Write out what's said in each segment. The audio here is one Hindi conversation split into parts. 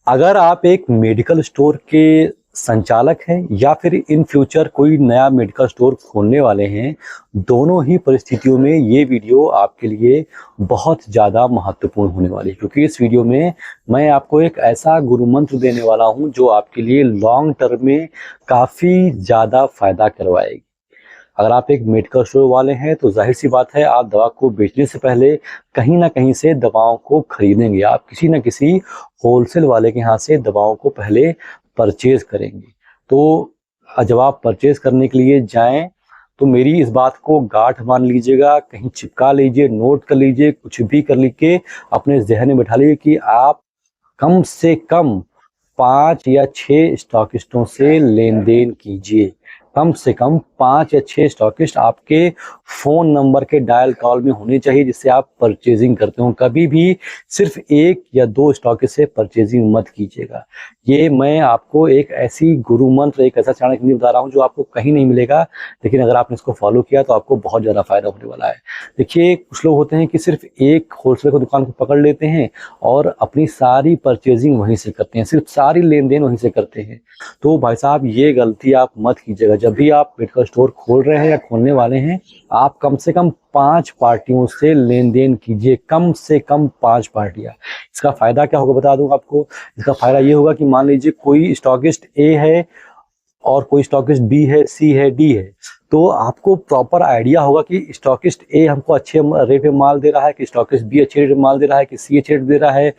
अगर आप एक मेडिकल स्टोर के संचालक हैं या फिर इन फ्यूचर कोई नया मेडिकल स्टोर खोलने वाले हैं, दोनों ही परिस्थितियों में ये वीडियो आपके लिए बहुत ज़्यादा महत्वपूर्ण होने वाली है। क्योंकि इस वीडियो में मैं आपको एक ऐसा गुरु मंत्र देने वाला हूँ जो आपके लिए लॉन्ग टर्म में काफ़ी ज़्यादा फ़ायदा करवाएगी। अगर आप एक मेडिकल स्टोर वाले हैं तो जाहिर सी बात है, आप दवा को बेचने से पहले कहीं ना कहीं से दवाओं को खरीदेंगे। आप किसी न किसी होलसेल वाले के यहाँ से दवाओं को पहले परचेज करेंगे। तो जब आप परचेज करने के लिए जाएं तो मेरी इस बात को गांठ मान लीजिएगा, कहीं चिपका लीजिए, नोट कर लीजिए, कुछ भी कर लीजिए, अपने जहन में बैठा लीजिए कि आप कम से कम 5 या 6 स्टॉकिस्टों से लेन देन कीजिए। कम से कम 5 या 6 स्टॉकिस्ट आपके फ़ोन नंबर के डायल कॉल में होने चाहिए जिससे आप परचेजिंग करते हो। कभी भी सिर्फ 1 या 2 स्टॉकिस्ट से परचेजिंग मत कीजिएगा। ये मैं आपको एक ऐसी गुरु मंत्र, एक ऐसा चाणक्य बता रहा हूँ जो आपको कहीं नहीं मिलेगा, लेकिन अगर आपने इसको फॉलो किया तो आपको बहुत ज़्यादा फायदा होने वाला है। देखिए, कुछ लोग होते हैं कि सिर्फ एक होलसेल की दुकान को पकड़ लेते हैं और अपनी सारी परचेजिंग वहीं से करते हैं, सिर्फ सारी लेन देन वहीं से करते हैं। तो भाई साहब, ये गलती आप मत कीजिएगा। जब भी आप मेडिकल स्टोर खोल रहे हैं या खोलने वाले हैं, आप कम से कम 5 पार्टियों से लेन देन कीजिए। कम से कम 5 पार्टियां। इसका फायदा क्या होगा बता दूं आपको। इसका फायदा ये होगा कि मान लीजिए कोई स्टॉकिस्ट ए है और कोई स्टॉकिस्ट बी है, सी है, डी है, तो आपको प्रॉपर आइडिया होगा कि स्टॉकिस्ट ए हमको अच्छे रेट पे माल दे रहा है, कि स्टॉकिस्ट बी अच्छे रेट पे माल दे रहा है, कि सी अच्छे रेट दे रहा है,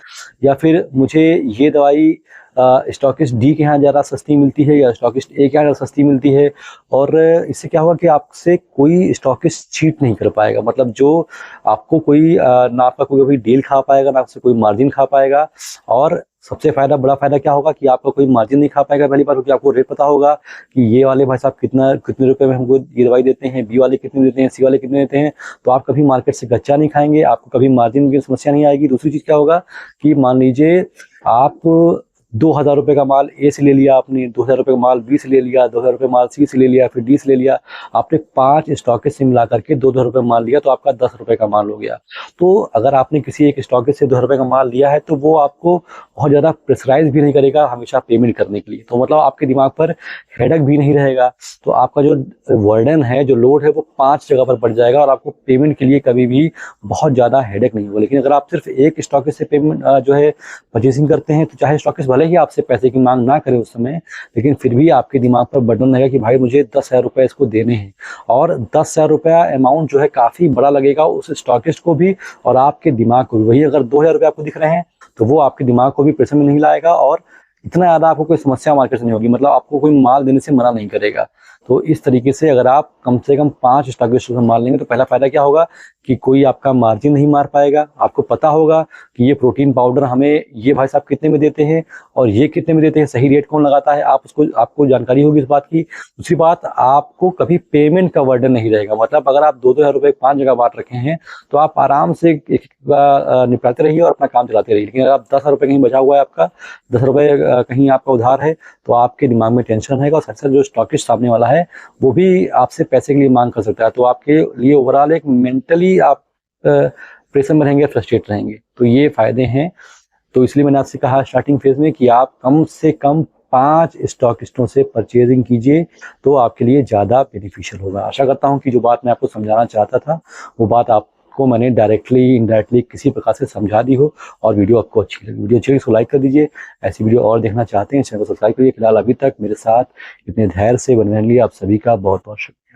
या फिर मुझे ये दवाई स्टॉकिस्ट डी के यहाँ ज़्यादा सस्ती मिलती है या स्टॉकिस्ट ए के यहाँ ज़्यादा सस्ती मिलती है। और इससे क्या होगा कि आपसे कोई स्टॉकिस्ट चीट नहीं कर पाएगा। मतलब जो आपको कोई ना आपका कोई डील खा पाएगा, ना आपसे कोई मार्जिन खा पाएगा। और सबसे बड़ा फायदा क्या होगा कि आपका कोई मार्जिन नहीं खा पाएगा पहली बार, क्योंकि आपको रेट पता होगा कि ये वाले भाई साहब कितने रुपए में हमको ये दवाई देते हैं, बी वाले कितने देते हैं, सी वाले कितने देते हैं। तो आप कभी मार्केट से गच्चा नहीं खाएंगे, आपको कभी मार्जिन की समस्या नहीं आएगी। दूसरी चीज़ क्या होगा कि मान लीजिए आप 2000 रुपये का माल ए से ले लिया, आपने 2000 रुपये का माल बी से ले लिया, 2000 रुपये माल सी से ले लिया, फिर डी से ले लिया, आपने 5 स्टॉकेज से मिला करके 2000 रुपये माल लिया, तो आपका 10 रुपये का माल हो गया। तो अगर आपने किसी एक स्टॉकेज से 2000 रुपये का माल लिया है तो वो आपको बहुत ज़्यादा प्रेशराइज भी नहीं करेगा हमेशा पेमेंट करने के लिए। तो मतलब आपके दिमाग पर हेडेक भी नहीं रहेगा। तो आपका जो वर्डन है, जो लोड है, वो 5 जगह पर बढ़ जाएगा और आपको पेमेंट के लिए कभी भी बहुत ज़्यादा हेडेक नहीं होगा। लेकिन अगर आप सिर्फ एक स्टॉकेज से पेमेंट जो है परचेसिंग करते हैं, तो चाहे स्टॉकेज भले ही आपसे पैसे की मांग ना करे उस समय, लेकिन फिर भी आपके दिमाग पर बर्डन रहेगा कि भाई मुझे 10,000 रुपये इसको देने हैं। और 10,000 रुपया अमाउंट जो है काफ़ी बड़ा लगेगा उस स्टॉकिस्ट को भी और आपके दिमाग को भी। वही अगर 2,000 रुपये आपको दिख रहे हैं तो वो आपके दिमाग को भी प्रेशर में नहीं लाएगा और इतना ज़्यादा आपको कोई समस्या मार्केट से नहीं होगी। मतलब आपको कोई माल देने से मना नहीं करेगा। तो इस तरीके से अगर आप कम से कम 5 स्टॉकिस्ट से माल लेंगे तो पहला फायदा क्या होगा कि कोई आपका मार्जिन नहीं मार पाएगा। आपको पता होगा कि ये प्रोटीन पाउडर हमें ये भाई साहब कितने में देते हैं और ये कितने में देते हैं, सही रेट कौन लगाता है, आपको जानकारी होगी इस बात की। दूसरी बात, आपको कभी पेमेंट का बर्डन नहीं रहेगा। मतलब अगर आप 2-2 रुपये 5 जगह बांट रखे हैं तो आप आराम से निपटाते रहिए और अपना काम चलाते रहिए। लेकिन अगर आप 10,000 रुपये कहीं बचा हुआ है, आपका 10 रुपये कहीं आपका उधार है, तो आपके दिमाग में टेंशन रहेगा और साथ साथ जो स्टॉकिस्ट सामने वाला है वो भी आपसे पैसे के लिए मांग कर सकता है। तो आपके लिए ओवरऑल एक मेंटली आप प्रेशर में रहेंगे, फ्रस्ट्रेट रहेंगे। तो ये फायदे हैं। तो इसलिए मैंने आपसे कहा स्टार्टिंग फेज में कि आप कम से कम 5 स्टॉकिस्टों से परचेजिंग कीजिए, तो आपके लिए ज़्यादा बेनिफिशियल होगा। आशा करता हूँ कि जो बात मैं आपको समझाना चाहता था वो बात आपको मैंने डायरेक्टली इनडायरेक्टली किसी प्रकार से समझा दी हो और वीडियो आपको अच्छी लगी। वीडियो अच्छी लगी तो लाइक कर दीजिए। ऐसी वीडियो और देखना चाहते हैं चैनल को सब्सक्राइब करिए। फिलहाल अभी तक मेरे साथ इतने धैर्य से बने रहने के लिए आप सभी का बहुत बहुत शुक्रिया।